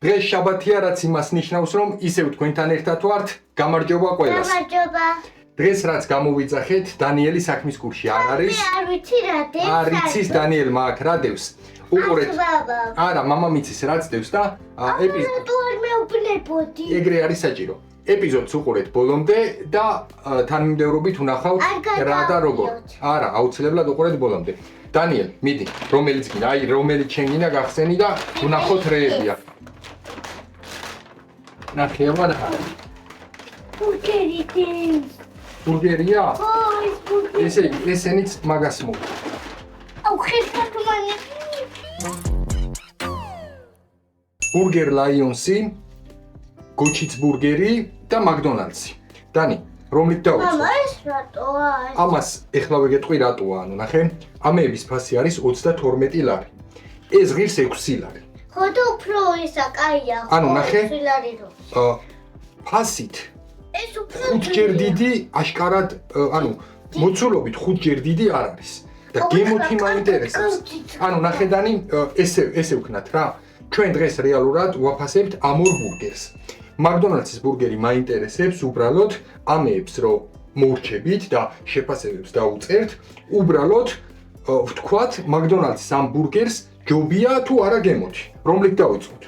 დღეს შაბათია, რაც იმას ნიშნავს, რომ ისევ თქვენთან ერთად ვართ. გამარჯობა ყველას. გამარჯობა. დღეს რაც გამოვიძახეთ, დანიელი საქმის კურსში არ არის. არ ვიცი რა დევს. არ იცის დანიელმა აქ რა დევს. უყურეთ. არა, მამამიცის რაც დევს და ეპიზოდი. თუ არ მეუბნებოდი. ეგრე არის საჭირო. ეპიზოდს უყურეთ ბოლომდე და თანმიმდევრობით ვნახავთ რა და როგორ. არა, აუცილებლად უყურეთ ბოლომდე. დანიელ, მიდი, რომელიც გინდა, აი რომელიც შენ გინდა გახსენი და ვნახოთ რეებია. ნახევა და ბურგერი დევს. ბურგერია? ო, ეს ბურგერი. ესენიც მაგას მო. აუ, ხერხემალი. ბურგერ ლაიონსი, გოჩიც ბურგერი და მაკდონალდსი. დანი, რომლით დავიწყო? მამა, ეს რატოა? ამას ეხლა ვეგეტყვი რატოა, ანუ ნახე, ამეების ფასი არის 32 ლარი. ეს ღირს 6 ლარი. ხო და უფრო ისა კაია. ანუ ნახე. ლარი რო. ფასით ეს უფრო 5 ჯერ დიდი აშკარად, ანუ მოცულობით 5 ჯერ დიდი არ არის. და გემოთი მაინტერესებს. ანუ ნახე დანი, ესე ვქნათ რა. ჩვენ დღეს რეალურად ვაფასებთ ამ ორ ბურგერს. მაკდონალდსის ბურგერი მაინტერესებს უბრალოდ ამეებს რომ მორჩებით და შეფასებებს დაუწერთ, უბრალოდ ვთქვათ მაკდონალდსის ამ ბურგერს ჯობია თუ არა გემოთი. რომლით დავიწყოთ?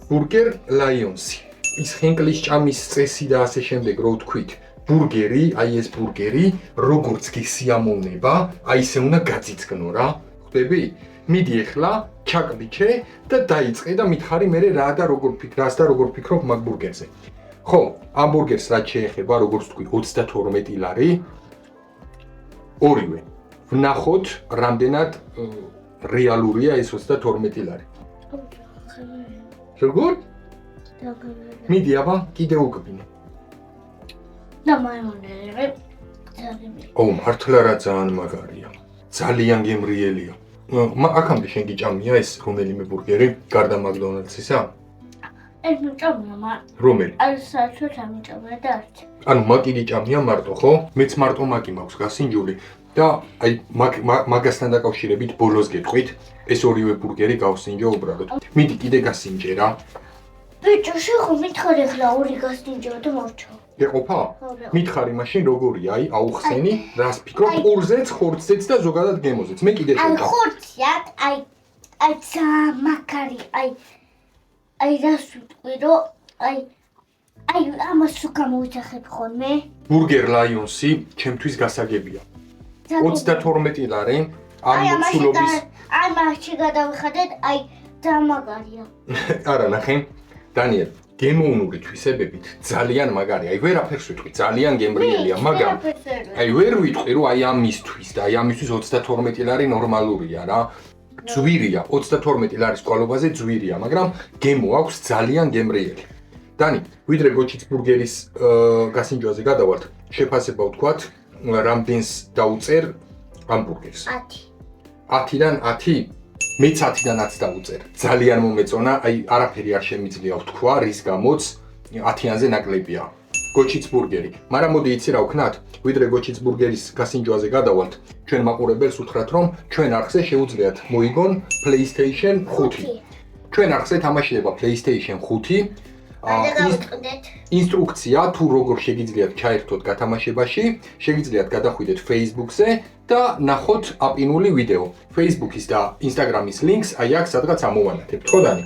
ბურგერ ლაიონსი. ის ხენკლის ჭამის წესი და ასე შემდეგ რო ვთქვით, ბურგერი, აი ეს ბურგერი, როგორც გესიამოვნება, აი ესე უნდა გაწიწკნო რა. ხვდები? მიდი ახლა ჩაკბიჩე და დაიწყე და მითხარი მე რა და როგორ ფიქრობ მაგ ბურგერზე. ხო, ამ ბურგერს რაც შეეხება, როგორც თქვი, 32 ლარი. ორივე. ვნახოთ, რამდენად რეალურია ეს 32 ლარი. როგორ? მიდი აბა, კიდე უკბინე. და მაიონეზი. ო, მართლა რა ძალიან მაგარია. ძალიან გემრიელია. აქამდე შენ გიჭამია ეს რომელიმე ბურგერი გარდა მაკდონალდსისა? ეს მიჭამია, რომელი? აი საერთოდ ამიჭამია და არც. ანუ მაკი გიჭამია მარტო, ხო? მეც მარტო მაკი მაქვს გასინჯული და აი მაგასთან დაკავშირებით ბოლოს გეტყვით, ეს ორივე ბურგერი გავსინჯო უბრალოდ. მიდი კიდე გასინჯე რა. ბიჭო, შეხო მითხარი ხლა ორი გასინჯო და მორჩო. გეყოფა? მითხარი მაშინ როგორია, აი აუხსენი, რას ფიქრობ, ყურზეც, ხორცზეც და ზოგადად გემოზეც. მე კიდე აი ხორცი აქ, აი ძამაკარი, აი რას ვიტყვი რომ აი ამას თუ გამოვიძახებ ხოლმე? ბურგერ ლაიონსი ჩემთვის გასაგებია. 32 ლარი ამ მოცულობის. აი მასში გადავიხადეთ, აი ძამაგარია. არა, ნახე, დანიელ, გემოვნური თვისებებით ძალიან მაგარია. აი ვერაფერს ვიტყვი, ძალიან გემრიელია, მაგრამ აი ვერ ვიტყვი რომ აი ამისთვის და აი ამისთვის 32 ლარი ნორმალურია რა. ძვირია, 32 ლარის კვალობაზე ძვირია, მაგრამ გემო აქვს ძალიან გემრიელი. დანი, ვიდრე გოჩიც ბურგერის გასინჯვაზე გადავართ, შეფასება ვთქვათ, რამდენს დაუწერ ამ ბურგერს? 10. 10-დან 10? მეც 10-დან 10 დავუწერ. ძალიან მომეწონა, აი არაფერი არ შემიძლია ვთქვა, რის გამოც 10-იანზე ნაკლებია. გოჩიც ბურგერი. მაგრამ მოდი იცი რა ვქნათ? ვიდრე გოჩიც ბურგერის გასინჯვაზე გადავალთ, ჩვენ მაყურებელს უთხრათ, რომ ჩვენ არხზე შეუძლიათ მოიგონ PlayStation 5. ჩვენ არხზე თამაშდება PlayStation 5. ინსტრუქცია თუ როგორ შეგიძლიათ ჩაერთოთ გათამაშებაში, შეგიძლიათ გადახვიდეთ Facebook-ზე და ნახოთ აპინული ვიდეო. Facebook-ის და Instagram-ის ლინკს აი აქ სადღაც ამოვანათებთ, ხო დანი?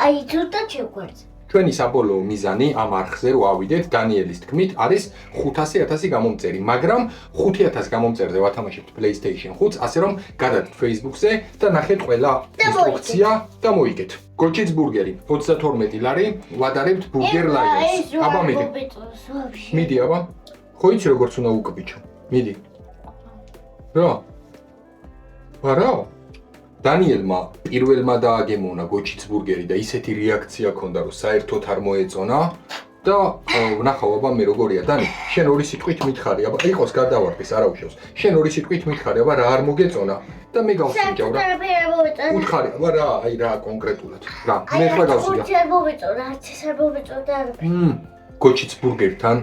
აი ზუსტად შეგვერდ. ჩვენი საბოლოო მიზანი ამ არხზე რო ავიდეთ, დანიელის თქმით, არის 500,000 გამომწერი, მაგრამ 5,000 გამომწერზე ვათამაშებთ PlayStation 5-ს, ასე რომ გადადეთ Facebook-ზე და ნახეთ ყველა ინსტრუქცია და მოიგეთ. გოჩიც ბურგერი, 32 ლარი, ვადარებთ ბურგერ ლაიონს. აბა მიდი. მიდი აბა. ხო იცი როგორც უნდა უკბიჩო. მიდი. რა? არა? დანიელმა პირველმა დააგემოვნა გოჩიც ბურგერი და ისეთი რეაქცია ჰქონდა, რომ საერთოდ არ მოეწონა და ვნახავ აბა მე როგორია დანი, შენ ორი სიტყვით მითხარი, აბა იყოს გადავარდეს, არა უშავს. შენ ორი სიტყვით მითხარი, აბა რა არ მოგეწონა და მე გავსინჯავ რა. უთხარი, აბა რა, აი რა კონკრეტულად. რა, მე ხლა გავსინჯავ. არ მოვეწონა, არც ეს არ მოვეწონა. გოჩიც ბურგერთან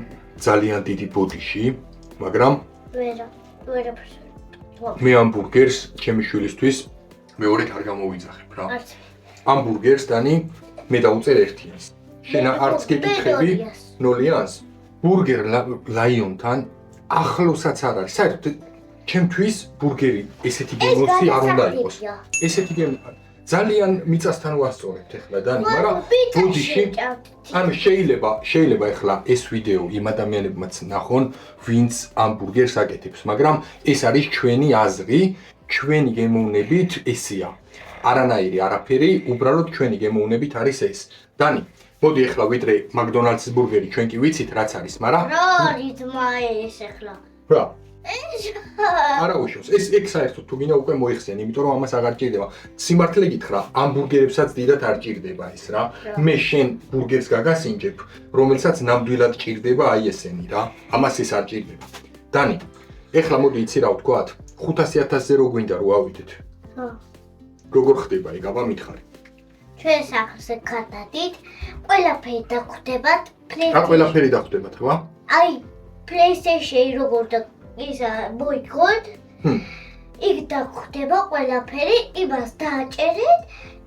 ძალიან დიდი ბოდიში, მაგრამ ვერაფერს. მე ამ ბურგერს ჩემი შვილისთვის მეორედ არ გამოვიძახებ რა. არც. ამ ბურგერს დანი მე დავუწერ 1-იანს. შენ არც გეკითხები 0-იანს. ბურგერ ლაიონთან ახლოსაც არ არის. საერთოდ ჩემთვის ბურგერი ესეთი გემოსი არ უნდა იყოს. ესეთი გემოსი ძალიან მიწასთან ვასწორებთ ახლა დანი, მაგრამ ბოდიში ანუ შეიძლება ახლა ეს ვიდეო იმ ადამიანებმაც ნახონ, ვინც ამ ბურგერს აკეთებს, მაგრამ ეს არის ჩვენი აზრი, ჩვენი გემოვნებით ესეა. არანაირი არაფერი, უბრალოდ ჩვენი გემოვნებით არის ეს. დანი, მოდი ახლა ვიდრე მაკდონალდსის ბურგერი ჩვენ კი ვიცით რაც არის, მაგრამ რა არის ძმა ეს ახლა? რა არა უშავს. ეს ეგ საერთოდ თუ გინდა უკვე მოიხსენ, იმიტომ რომ ამას აღარ ჭირდება. სიმართლე გითხრა, ამ ბურგერებსაც დიდად არ ჭირდება ეს რა. მე შენ ბურგერს გაგასინჯებ, რომელსაც ნამდვილად ჭირდება აი ესენი რა. ამას ეს არ ჭირდება. დანი, ეხლა მოდი იცი რა ვთქვათ, 500.000-ზე რო გვინდა რო ავიდეთ. ხო. როგორ ხდება ეგ, აბა მითხარი. ჩვენ სახლზე გადადით, ყველაფერი დაგვხვდებათ, რა ყველაფერი დახვდებათ, რა? აი, PlayStation-ი როგორ და ისა მოიგოთ. იქ დაგვხვდება ყველაფერი, იმას დააჭერეთ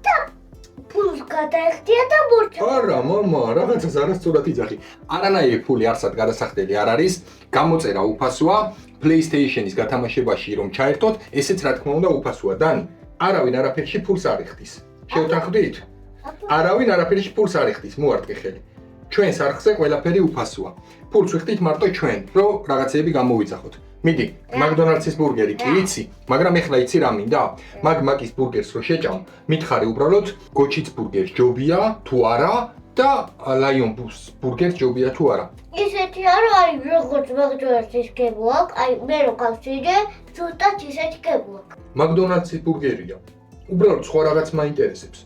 და ფულს გადაეხდია და მორჩა. არა, მამა, რაღაცას არასწორად იძახი. არანაირი ფული არსად გადასახდელი არ არის, გამოწერა უფასოა, PlayStation-ის გათამაშებაში რომ ჩაერთოთ, ესეც რა თქმა უნდა უფასოა. დანი, არავინ არაფერში ფულს არ იხდის. შევთანხმდით? არავინ არაფერში ფულს არ იხდის, მოარტყე ხელი. ჩვენს არხზე ყველაფერი უფასოა. ფულს ვიხდით მარტო ჩვენ, რომ რაღაცეები გამოვიძახოთ. მიდი, მაკდონალდსის ბურგერი კი იცი, მაგრამ ეხლა იცი რა მინდა? მაგის ბურგერს რო შეჭამ, მითხარი უბრალოდ გოჩიც ბურგერს ჯობია თუ არა და ლაიონ ბურგერს ჯობია თუ არა. ისეთი არა, აი როგორც მაკდონალდსის გემოაქვს, აი მე რო გავსინჯე, ზუსტად ისეთი გემოაქვს. მაკდონალდსის ბურგერია. უბრალოდ სხვა რაღაც მაინტერესებს.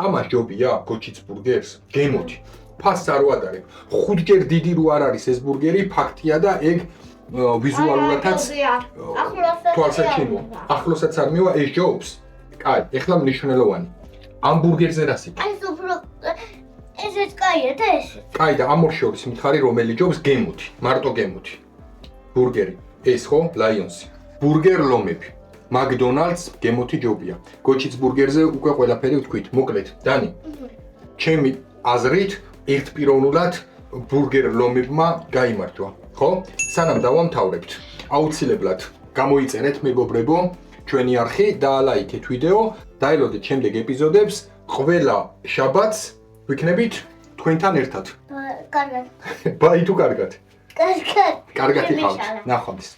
ამას ჯობია გოჩიც ბურგერს გემოთი. ფასს არ ვადარებ. 5ჯერ დიდი რო არ არის ეს ბურგერი, ფაქტია და ეგ ვიზუალურადაც თვალსაჩინოა. ახლოსაც არ მივა ეს ჯობს. კაი, ეხლა მნიშვნელოვანი. ამ ბურგერზე რა სიტყვა? აი უფრო ესეც კაია და ესეც. კაი და ამ ორ შორის მითხარი რომელი ჯობს გემოთი, მარტო გემოთი. ბურგერი, ეს ხო, ლაიონსი. ბურგერ ლომები. მაკდონალდს გემოთი ჯობია. გოჩიც ბურგერზე უკვე ყველაფერი ვთქვით. მოკლედ, დანი. ჩემი აზრით ერთპიროვნულად ბურგერ ლომებმა გაიმართვა. ხო? სანამ დავამთავრებთ, აუცილებლად გამოიწერეთ მეგობრებო ჩვენი არხი, დაალაიქეთ ვიდეო, დაელოდეთ შემდეგ ეპიზოდებს, ყველა შაბათს ვიქნებით თქვენთან ერთად. კარგად. ბაი თუ კარგად. კარგად. კარგად იყავთ. ნახვამდის.